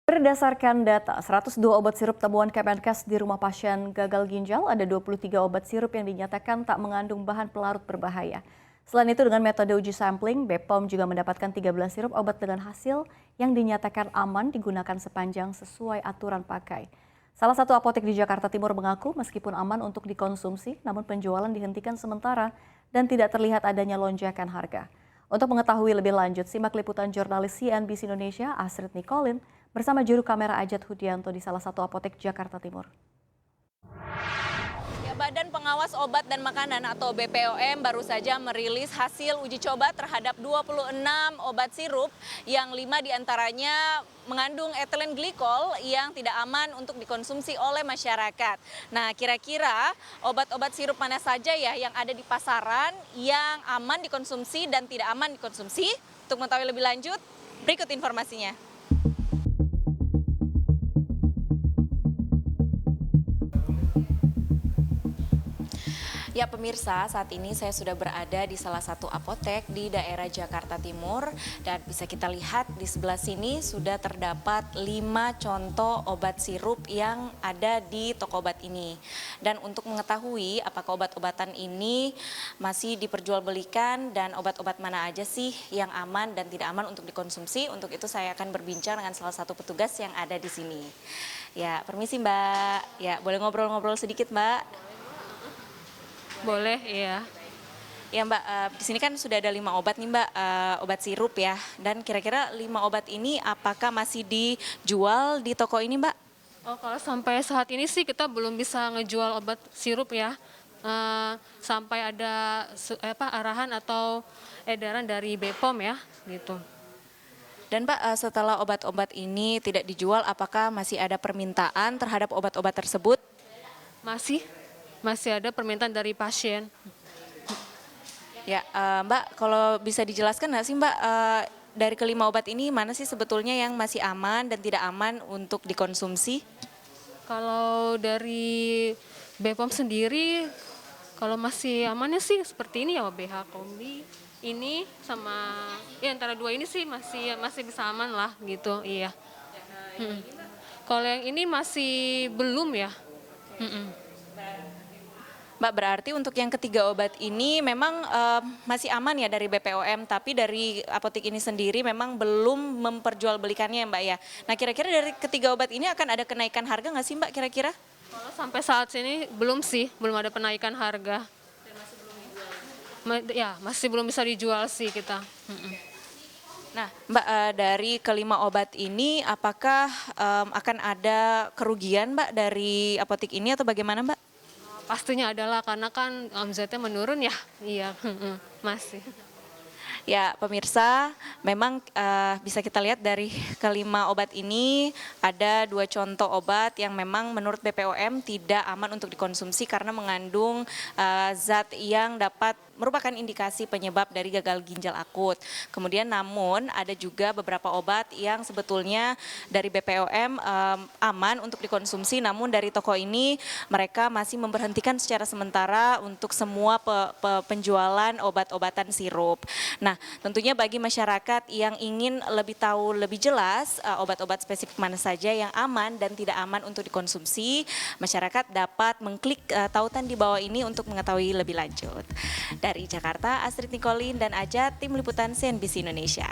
Berdasarkan data, 102 obat sirup temuan Kemenkes di rumah pasien gagal ginjal, ada 23 obat sirup yang dinyatakan tak mengandung bahan pelarut berbahaya. Selain itu, dengan metode uji sampling, BPOM juga mendapatkan 13 sirup obat dengan hasil yang dinyatakan aman digunakan sepanjang sesuai aturan pakai. Salah satu apotek di Jakarta Timur mengaku meskipun aman untuk dikonsumsi, namun penjualan dihentikan sementara dan tidak terlihat adanya lonjakan harga. Untuk mengetahui lebih lanjut, simak liputan jurnalis CNBC Indonesia Astrid Nicolin bersama juru kamera Ajat Hudianto di salah satu apotek Jakarta Timur. Badan Pengawas Obat dan Makanan atau BPOM baru saja merilis hasil uji coba terhadap 26 obat sirup yang 5 diantaranya mengandung etilen glikol yang tidak aman untuk dikonsumsi oleh masyarakat. Nah, kira-kira obat-obat sirup mana saja ya yang ada di pasaran yang aman dikonsumsi dan tidak aman dikonsumsi? Untuk mengetahui lebih lanjut, berikut informasinya. Ya pemirsa, saat ini saya sudah berada di salah satu apotek di daerah Jakarta Timur dan bisa kita lihat di sebelah sini sudah terdapat 5 contoh obat sirup yang ada di toko obat ini. Dan untuk mengetahui apakah obat-obatan ini masih diperjualbelikan dan obat-obat mana aja sih yang aman dan tidak aman untuk dikonsumsi, untuk itu saya akan berbincang dengan salah satu petugas yang ada di sini. Ya, permisi Mbak. Ya, boleh ngobrol-ngobrol sedikit Mbak? Boleh, iya. Ya Mbak, di sini kan sudah ada 5 obat nih Mbak, obat sirup ya. Dan kira-kira 5 obat ini apakah masih dijual di toko ini Mbak? Oh, kalau sampai saat ini sih kita belum bisa ngejual obat sirup ya. Sampai ada arahan atau edaran dari BPOM ya, gitu. Dan Mbak, setelah obat-obat ini tidak dijual, apakah masih ada permintaan terhadap obat-obat tersebut? Masih ada permintaan dari pasien. Ya, Mbak, kalau bisa dijelaskan nggak sih Mbak, dari kelima obat ini mana sih sebetulnya yang masih aman dan tidak aman untuk dikonsumsi? Kalau dari BPOM sendiri, kalau masih amannya sih seperti ini ya, BH Kombi ini sama ya antara dua ini sih masih bisa aman lah gitu, iya. Kalau yang ini masih belum ya. Mbak, berarti untuk yang ketiga obat ini memang masih aman ya dari BPOM, tapi dari apotek ini sendiri memang belum memperjualbelikannya ya Mbak ya. Nah, kira-kira dari ketiga obat ini akan ada kenaikan harga nggak sih Mbak kira-kira? Kalau sampai saat ini belum sih, belum ada penaikan harga. Ya, masih belum bisa dijual sih kita. Nah, Mbak, dari kelima obat ini apakah akan ada kerugian Mbak dari apotek ini atau bagaimana Mbak? Pastinya adalah karena kan omzetnya menurun ya, iya masih. Ya pemirsa, memang bisa kita lihat dari kelima obat ini ada 2 contoh obat yang memang menurut BPOM tidak aman untuk dikonsumsi karena mengandung zat yang dapat merupakan indikasi penyebab dari gagal ginjal akut. Kemudian namun ada juga beberapa obat yang sebetulnya dari BPOM aman untuk dikonsumsi, namun dari toko ini mereka masih memberhentikan secara sementara untuk semua penjualan obat-obatan sirup. Nah, tentunya bagi masyarakat yang ingin lebih tahu lebih jelas obat-obat spesifik mana saja yang aman dan tidak aman untuk dikonsumsi, masyarakat dapat mengklik tautan di bawah ini untuk mengetahui lebih lanjut. Dari Jakarta, Astrid Nicolin dan Ajat, Tim Liputan CNBC Indonesia.